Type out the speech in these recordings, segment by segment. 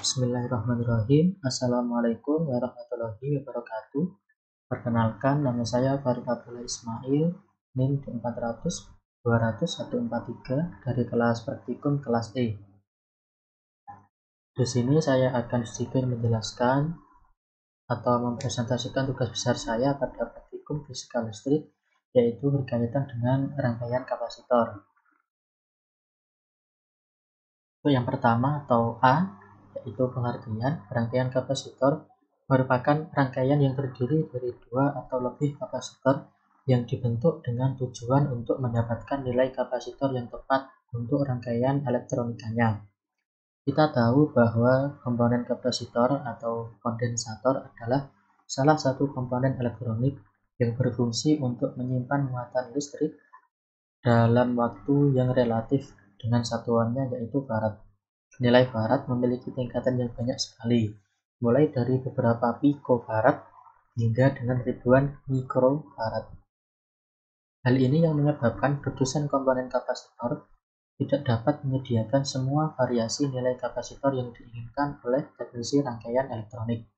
Bismillahirrahmanirrahim. Assalamualaikum warahmatullahi wabarakatuh. Perkenalkan, nama saya Farid Abdullah Ismail, NIM 400-200-143 dari kelas praktikum kelas E. Di sini saya akan sedikit menjelaskan atau mempresentasikan tugas besar saya pada praktikum fisika listrik, yaitu berkaitan dengan rangkaian kapasitor. Untuk yang pertama atau A, yaitu pengertian. Rangkaian kapasitor merupakan rangkaian yang terdiri dari dua atau lebih kapasitor yang dibentuk dengan tujuan untuk mendapatkan nilai kapasitor yang tepat untuk rangkaian elektronikanya. Kita tahu bahwa komponen kapasitor atau kondensator adalah salah satu komponen elektronik yang berfungsi untuk menyimpan muatan listrik dalam waktu yang relatif dengan satuannya yaitu farad. Nilai farad memiliki tingkatan yang banyak sekali, mulai dari beberapa pikofarad hingga dengan ribuan mikrofarad. Hal ini yang menyebabkan produsen komponen kapasitor tidak dapat menyediakan semua variasi nilai kapasitor yang diinginkan oleh teknisi rangkaian elektronik.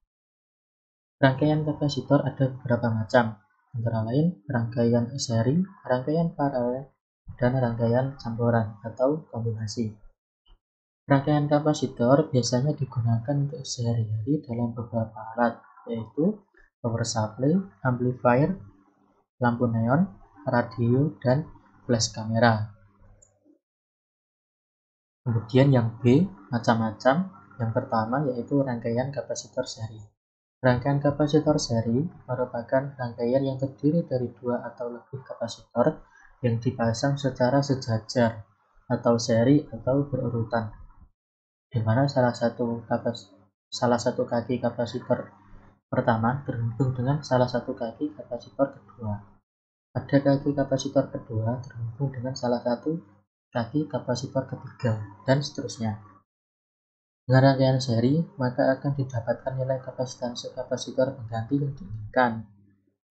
Rangkaian kapasitor ada beberapa macam, antara lain rangkaian seri, rangkaian paralel, dan rangkaian campuran atau kombinasi. Rangkaian kapasitor biasanya digunakan untuk sehari-hari dalam beberapa alat, yaitu power supply, amplifier, lampu neon, radio, dan flash kamera. Kemudian yang B, macam-macam. Yang pertama yaitu rangkaian kapasitor seri. Rangkaian kapasitor seri merupakan rangkaian yang terdiri dari dua atau lebih kapasitor yang dipasang secara sejajar atau seri atau berurutan, di mana salah satu kaki kapasitor pertama terhubung dengan salah satu kaki kapasitor kedua. Pada kaki kapasitor kedua terhubung dengan salah satu kaki kapasitor ketiga, dan seterusnya. Dengan rangkaian seri, maka akan didapatkan nilai kapasitansi kapasitor pengganti yang diinginkan,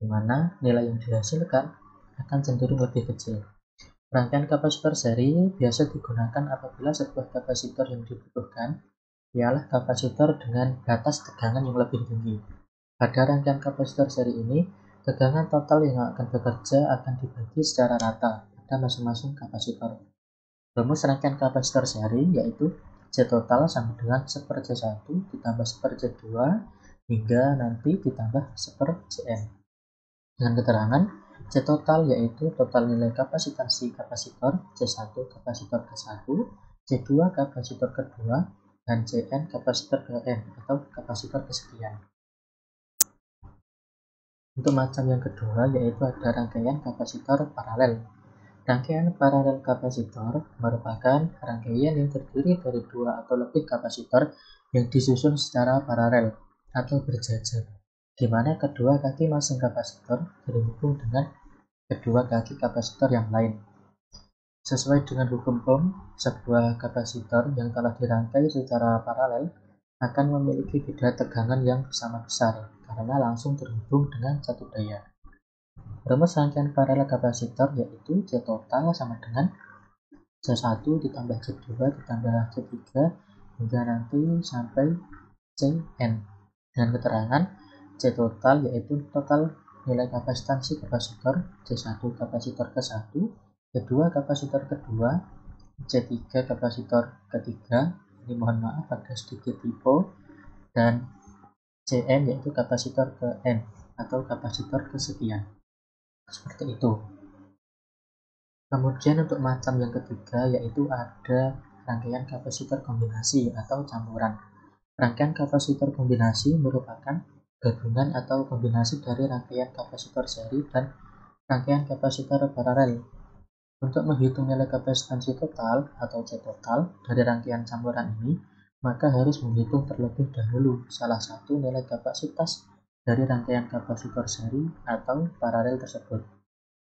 di mana nilai yang dihasilkan akan cenderung lebih kecil. Rangkaian kapasitor seri biasa digunakan apabila sebuah kapasitor yang dibutuhkan ialah kapasitor dengan batas tegangan yang lebih tinggi. Pada rangkaian kapasitor seri ini, tegangan total yang akan bekerja akan dibagi secara rata pada masing-masing kapasitor. Rumus rangkaian kapasitor seri yaitu C total sama dengan 1/C1 ditambah 1/C2 hingga nanti ditambah 1/Cn. Dengan keterangan C total yaitu total nilai kapasitansi kapasitor, C1 kapasitor ke1, C2 kapasitor kedua, dan Cn kapasitor ke n atau kapasitor kesekian. Untuk macam yang kedua yaitu ada rangkaian kapasitor paralel. Rangkaian paralel kapasitor merupakan rangkaian yang terdiri dari dua atau lebih kapasitor yang disusun secara paralel atau berjajar, di mana kedua kaki masing kapasitor terhubung dengan kedua kaki kapasitor yang lain. Sesuai dengan hukum Ohm, sebuah kapasitor yang telah dirangkai secara paralel akan memiliki beda tegangan yang sama besar karena langsung terhubung dengan satu daya. Rumus rangkaian paralel kapasitor yaitu C total sama dengan C1 ditambah C2 ditambah C3 hingga nanti sampai Cn. Dengan keterangan C total yaitu total nilai kapasitansi kapasitor, C1 kapasitor ke1, C2 kapasitor kedua, C3 kapasitor ketiga, ini mohon maaf ada sedikit typo, dan Cn yaitu kapasitor ke n atau kapasitor kesekian. Seperti itu. Kemudian untuk macam yang ketiga yaitu ada rangkaian kapasitor kombinasi atau campuran. Rangkaian kapasitor kombinasi merupakan gabungan atau kombinasi dari rangkaian kapasitor seri dan rangkaian kapasitor paralel. Untuk menghitung nilai kapasitansi total atau C total dari rangkaian campuran ini, maka harus menghitung terlebih dahulu salah satu nilai kapasitas dari rangkaian kapasitor seri atau paralel tersebut.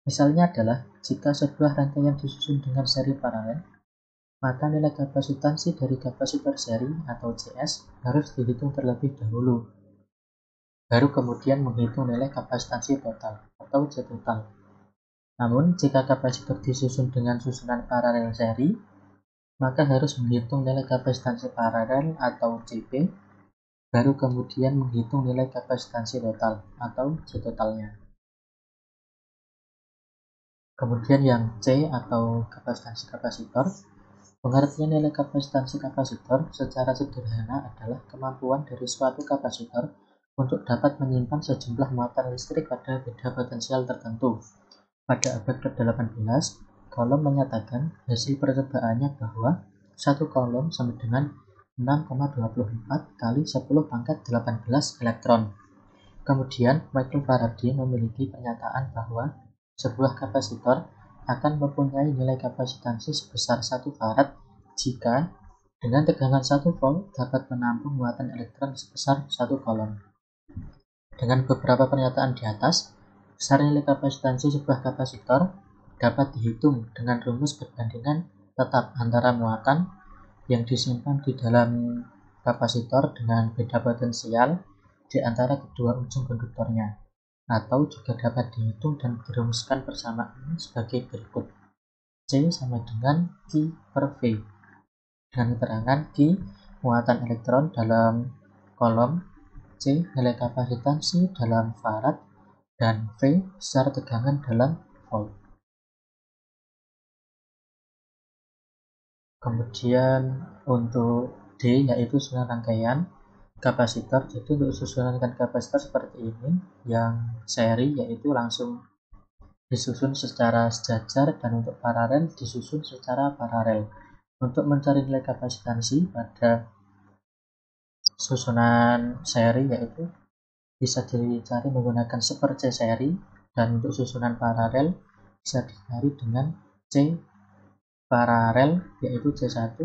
Misalnya adalah jika sebuah rangkaian disusun dengan seri paralel, maka nilai kapasitansi dari kapasitor seri atau CS harus dihitung terlebih dahulu. Baru kemudian menghitung nilai kapasitansi total atau C total. Namun jika kapasitor disusun dengan susunan paralel seri, maka harus menghitung nilai kapasitansi paralel atau CP, baru kemudian menghitung nilai kapasitansi total atau C totalnya. Kemudian yang C atau kapasitansi kapasitor, pengertian nilai kapasitansi kapasitor secara sederhana adalah kemampuan dari suatu kapasitor untuk dapat menyimpan sejumlah muatan listrik pada beda potensial tertentu. Pada abad ke-18, Coulomb menyatakan hasil percobaannya bahwa satu Coulomb sama dengan 6,24 kali 10 pangkat 18 elektron. Kemudian Michael Faraday memiliki pernyataan bahwa sebuah kapasitor akan mempunyai nilai kapasitansi sebesar 1 farad jika dengan tegangan 1 volt dapat menampung muatan elektron sebesar 1 Coulomb. Dengan beberapa pernyataan di atas, besar nilai kapasitansi sebuah kapasitor dapat dihitung dengan rumus perbandingan tetap antara muatan yang disimpan di dalam kapasitor dengan beda potensial di antara kedua ujung konduktornya, atau juga dapat dihitung dan dirumuskan bersamaan sebagai berikut. C sama dengan Q per V, dengan keterangan Q muatan elektron dalam Coulomb, C nilai kapasitansi dalam farad, dan V besar tegangan dalam volt. Kemudian untuk D yaitu susunan rangkaian kapasitor. Jadi untuk susunan kapasitor seperti ini, yang seri yaitu langsung disusun secara sejajar, dan untuk paralel disusun secara paralel. Untuk mencari nilai kapasitansi pada susunan seri yaitu bisa dicari menggunakan seper-C seri, dan untuk susunan paralel bisa dicari dengan C paralel yaitu C1,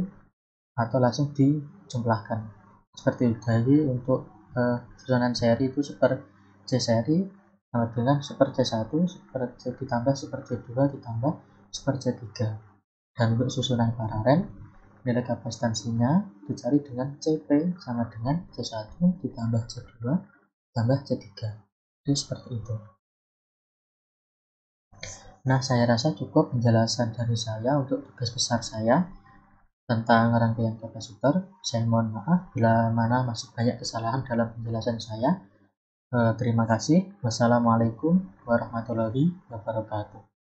atau langsung dijumlahkan seperti itu. Jadi untuk susunan seri itu seper C seri sama dengan seper C1 seper C ditambah seper C2 ditambah seper C3. Dan untuk susunan paralel nilai kapasitansinya dicari dengan CP sama dengan C1 ditambah C2 ditambah C3. Jadi seperti itu. Nah, saya rasa cukup penjelasan dari saya untuk tugas besar saya tentang rangkaian kapasitor. Saya mohon maaf bila mana masih banyak kesalahan dalam penjelasan saya. Terima kasih. Wassalamualaikum warahmatullahi wabarakatuh.